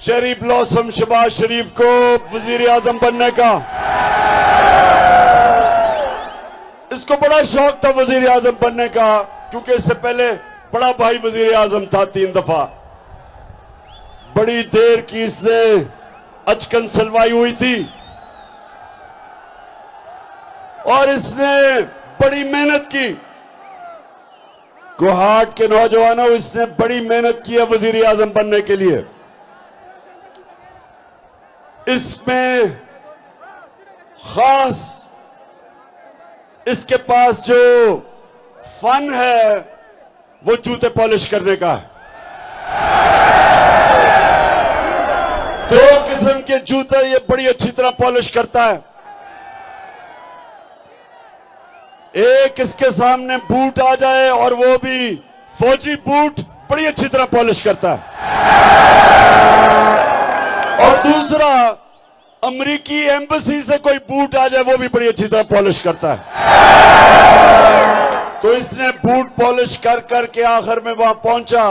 Cherry blossom Shahbaz शरीफ को वजीर आजम बनने का। इसको बड़ा शौक था वजीर आजम बनने का, क्योंकि इससे पहले बड़ा भाई वजीर आजम था 3 दफा। बड़ी देर की इसने अचकन सलवाई हुई थी और इसने बड़ी मेहनत की। गुवाहाट के नौजवानों, इसने बड़ी मेहनत की है वजीर आजम बनने के लिए। इसमें खास इसके पास जो फन है वो जूते पॉलिश करने का है। 2 किस्म के जूते ये बड़ी अच्छी तरह पॉलिश करता है। एक इसके सामने बूट आ जाए और वो भी फौजी बूट, बड़ी अच्छी तरह पॉलिश करता है। और दूसरा, अमेरिकी एम्बेसी से कोई बूट आ जाए वो भी बड़ी अच्छी तरह पॉलिश करता है। तो इसने बूट पॉलिश कर करके आखिर में वहां पहुंचा